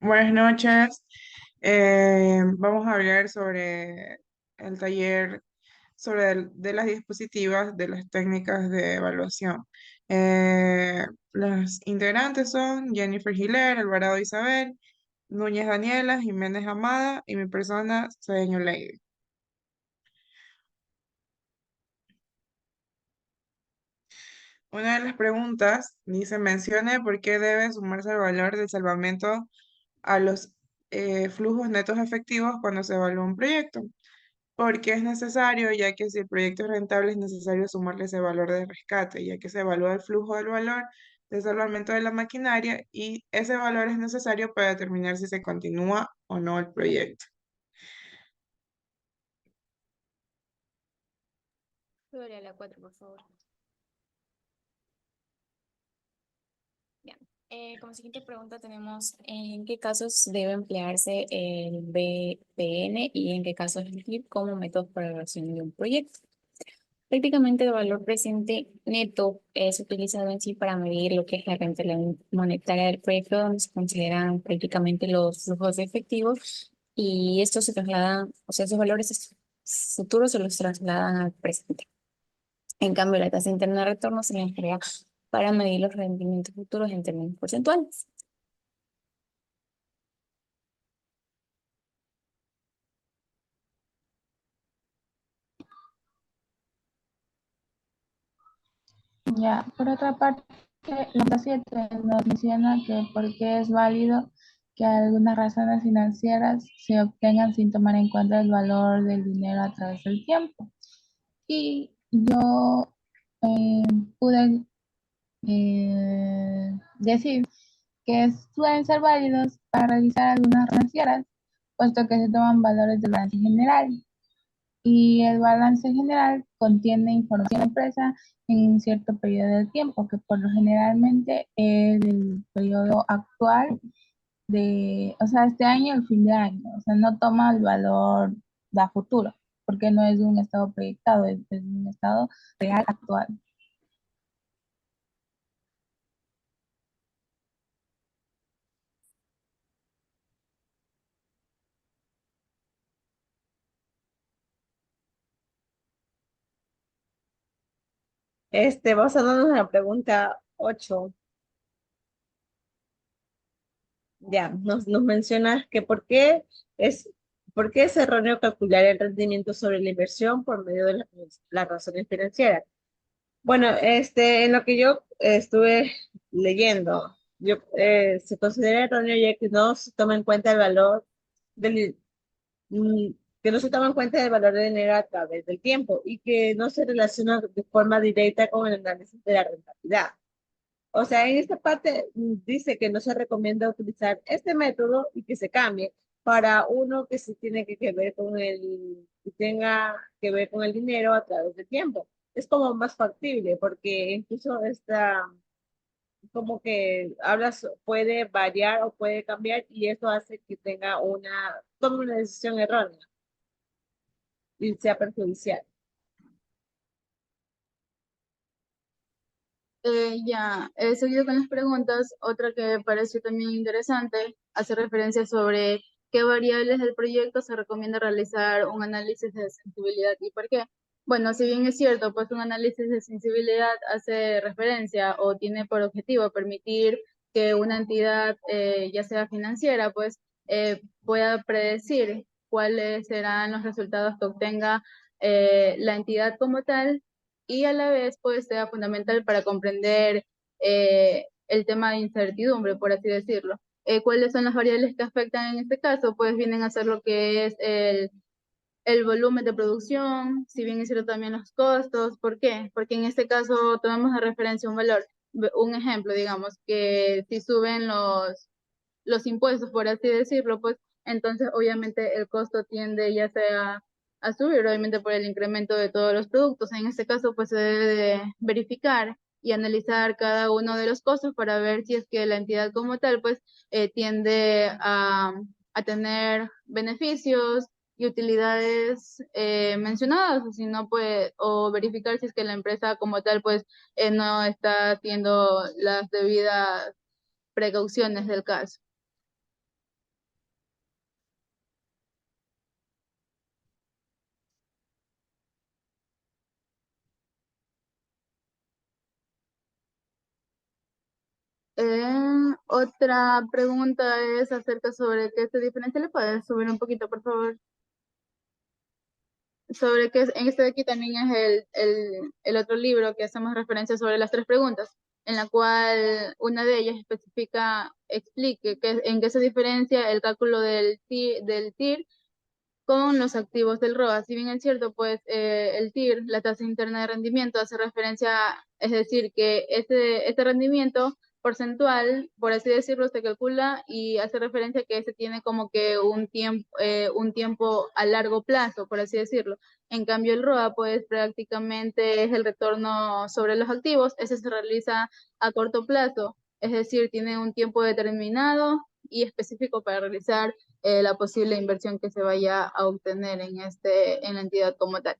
Buenas noches. Vamos a hablar sobre el taller de las diapositivas de las técnicas de evaluación. Las integrantes son Jennifer Giler, Alvarado Isabel, Núñez Daniela, Jiménez Amada y mi persona, Cedeño Lady. Una de las preguntas dice, mencione por qué debe sumarse el valor del salvamento a los flujos netos efectivos cuando se evalúa un proyecto. Porque es necesario, ya que si el proyecto es rentable, es necesario sumarle ese valor de rescate, ya que se evalúa el flujo del valor de salvamento de la maquinaria y ese valor es necesario para determinar si se continúa o no el proyecto. Sobre la 4, por favor. Bien. Como siguiente pregunta tenemos ¿en qué casos debe emplearse el BPN y en qué casos el GIP como método para evaluación de un proyecto? Prácticamente el valor presente neto es utilizado en sí para medir lo que es la rentabilidad monetaria del proyecto, donde se consideran prácticamente los flujos efectivos y estos se trasladan, o sea, esos valores futuros se los trasladan al presente. En cambio, la tasa interna de retorno se le emplea para medir los rendimientos futuros en términos porcentuales. Ya, por otra parte, la nota 7 nos menciona que por qué es válido que algunas razones financieras se obtengan sin tomar en cuenta el valor del dinero a través del tiempo. Y yo eh, pude decir que suelen ser válidos para realizar algunas financieras, puesto que se toman valores del balance general y el balance general contiene información de la empresa en un cierto periodo de tiempo, que por lo generalmente es el periodo actual o sea, este año, el fin de año, o sea, no toma el valor de futuro, porque no es un estado proyectado, es un estado real actual. Basándonos en la pregunta 8, ya, nos mencionas que por qué es erróneo calcular el rendimiento sobre la inversión por medio de las razones financieras. Bueno, en lo que yo estuve leyendo, se considera erróneo ya que no se toma en cuenta el valor del, mm, que no se toma en cuenta el valor del dinero a través del tiempo y que no se relaciona de forma directa con el análisis de la rentabilidad. O sea, en esta parte dice que no se recomienda utilizar este método y que se cambie para uno que sí tiene que ver con que tenga que ver con el dinero a través del tiempo. Es como más factible porque incluso está como que hablas, puede variar o puede cambiar y eso hace que tome una decisión errónea y sea perjudicial. Ya, he seguido con las preguntas. Otra que me pareció también interesante hace referencia sobre qué variables del proyecto se recomienda realizar un análisis de sensibilidad y por qué. Bueno, si bien es cierto, pues un análisis de sensibilidad hace referencia o tiene por objetivo permitir que una entidad, ya sea financiera, pues pueda predecir cuáles serán los resultados que obtenga la entidad como tal y a la vez pues sea fundamental para comprender el tema de incertidumbre, por así decirlo. ¿Cuáles son las variables que afectan en este caso? Pues vienen a ser lo que es el volumen de producción, si bien es cierto también los costos. ¿Por qué? Porque en este caso tomamos de referencia un valor, un ejemplo, digamos, que si suben los impuestos, por así decirlo, pues entonces obviamente el costo tiende ya sea a subir, obviamente por el incremento de todos los productos. En este caso, pues se debe de verificar y analizar cada uno de los costos para ver si es que la entidad como tal, pues tiende a tener beneficios y utilidades mencionadas, o si no, pues, o verificar si es que la empresa como tal, pues, no está haciendo las debidas precauciones del caso. Otra pregunta es acerca sobre qué se diferencia. ¿Le puedes subir un poquito, por favor? Sobre que en este de aquí también es el otro libro que hacemos referencia sobre las tres preguntas, en la cual una de ellas explique en qué se diferencia el cálculo del TIR con los activos del ROA. Si bien es cierto, pues el TIR, la tasa interna de rendimiento, hace referencia, es decir, que este rendimiento porcentual, por así decirlo, se calcula y hace referencia a que ese tiene como que un tiempo a largo plazo, por así decirlo. En cambio, el ROA, pues prácticamente es el retorno sobre los activos, ese se realiza a corto plazo, es decir, tiene un tiempo determinado y específico para realizar la posible inversión que se vaya a obtener en la entidad como tal.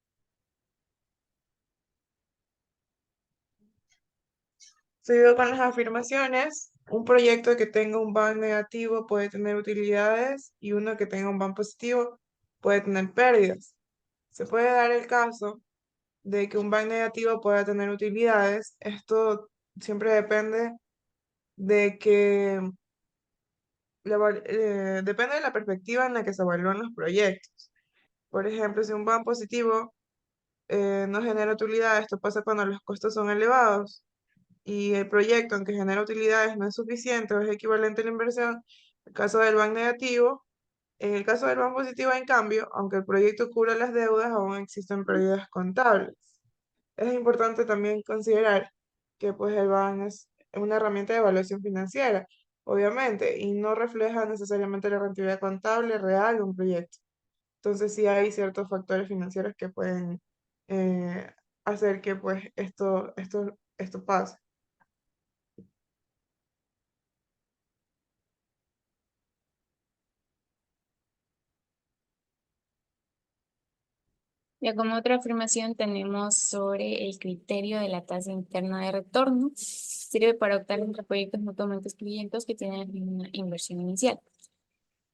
Seguido con las afirmaciones, un proyecto que tenga un BAN negativo puede tener utilidades y uno que tenga un BAN positivo puede tener pérdidas. Se puede dar el caso de que un BAN negativo pueda tener utilidades. Esto siempre depende de que depende de la perspectiva en la que se evalúan los proyectos. Por ejemplo, si un BAN positivo no genera utilidades, esto pasa cuando los costos son elevados y el proyecto, aunque genera utilidades, no es suficiente o es equivalente a la inversión. En el caso del BAN negativo, en el caso del BAN positivo, en cambio, aunque el proyecto cubra las deudas, aún existen pérdidas contables. Es importante también considerar que pues el BAN es una herramienta de evaluación financiera, obviamente, y no refleja necesariamente la rentabilidad contable real de un proyecto. Entonces sí hay ciertos factores financieros que pueden eh, hacer que pues esto pase. Ya como otra afirmación tenemos sobre el criterio de la tasa interna de retorno. Sirve para optar entre proyectos mutuamente excluyentes que tienen una inversión inicial.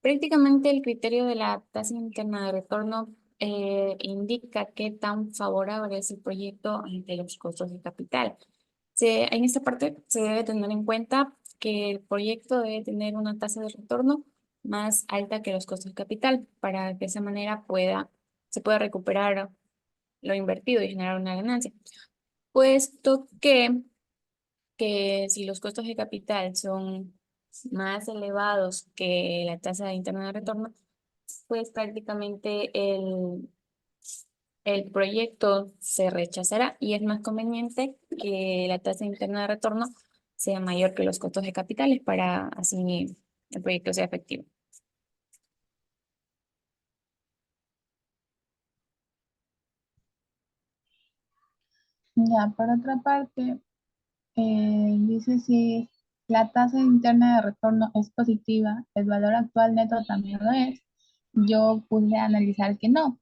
Prácticamente el criterio de la tasa interna de retorno indica qué tan favorable es el proyecto ante los costos de capital. En esta parte se debe tener en cuenta que el proyecto debe tener una tasa de retorno más alta que los costos de capital para que de esa manera se pueda recuperar lo invertido y generar una ganancia. Puesto que si los costos de capital son más elevados que la tasa de interna de retorno, pues prácticamente el proyecto se rechazará y es más conveniente que la tasa interna de retorno sea mayor que los costos de capitales para así el proyecto sea efectivo. Ya, por otra parte, dice si la tasa interna de retorno es positiva, el valor actual neto también lo es. Yo pude analizar que no,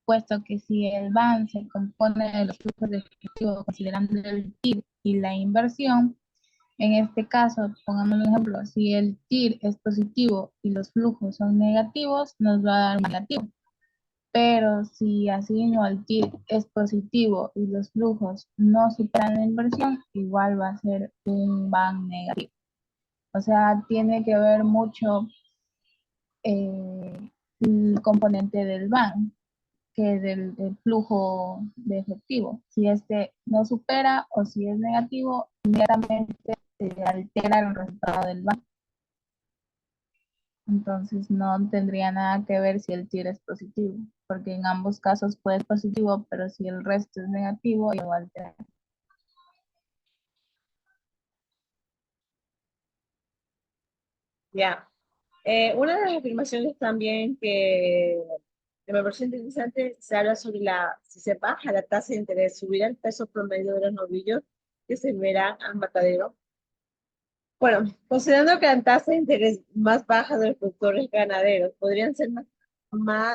puesto que si el BAN se compone de los flujos de efectivo considerando el TIR y la inversión, en este caso, pongamos un ejemplo, si el TIR es positivo y los flujos son negativos, nos va a dar un negativo. Pero si así no el TIR es positivo y los flujos no superan la inversión, igual va a ser un BAN negativo. O sea, tiene que ver mucho el componente del BAN que del flujo de efectivo. Si este no supera o si es negativo, inmediatamente se altera el resultado del BAN. Entonces no tendría nada que ver si el TIR es positivo, porque en ambos casos puede ser positivo, pero si el resto es negativo, igual te... Ya. Una de las afirmaciones también que me parece interesante, se habla sobre si se baja la tasa de interés, subirá el peso promedio de los novillos que se verán al matadero. Bueno, considerando que la tasa de interés más baja de los productores ganaderos podrían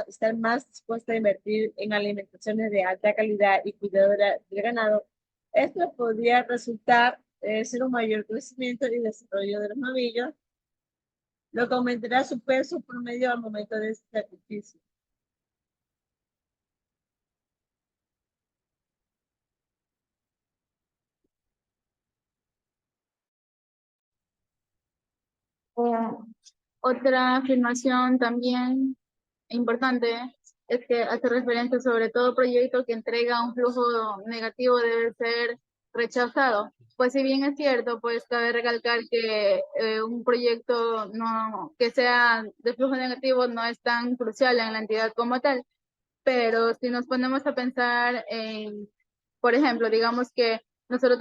estar más dispuestos a invertir en alimentaciones de alta calidad y cuidado del ganado, esto podría resultar ser un mayor crecimiento y desarrollo de los novillos, lo que aumentará su peso promedio al momento de este sacrificio. Otra afirmación también importante es que hace referencia sobre todo proyecto que entrega un flujo negativo debe ser rechazado. Pues si bien es cierto, pues cabe recalcar que un proyecto no, que sea de flujo negativo no es tan crucial en la entidad como tal, pero si nos ponemos a pensar en, por ejemplo, digamos que nosotros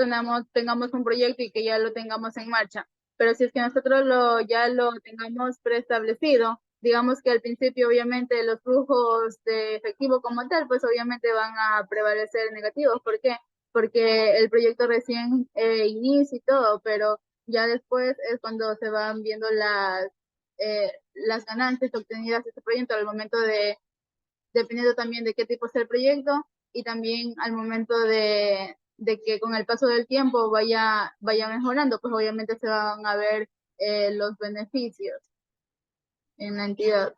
tengamos un proyecto y que ya lo tengamos en marcha, pero si es que nosotros ya lo tengamos preestablecido, digamos que al principio obviamente los flujos de efectivo como tal, pues obviamente van a prevalecer negativos. ¿Por qué? Porque el proyecto recién inicia y todo, pero ya después es cuando se van viendo las ganancias obtenidas de este proyecto al momento dependiendo también de qué tipo sea el proyecto y también al momento de que con el paso del tiempo vaya mejorando, pues obviamente se van a ver los beneficios en la entidad.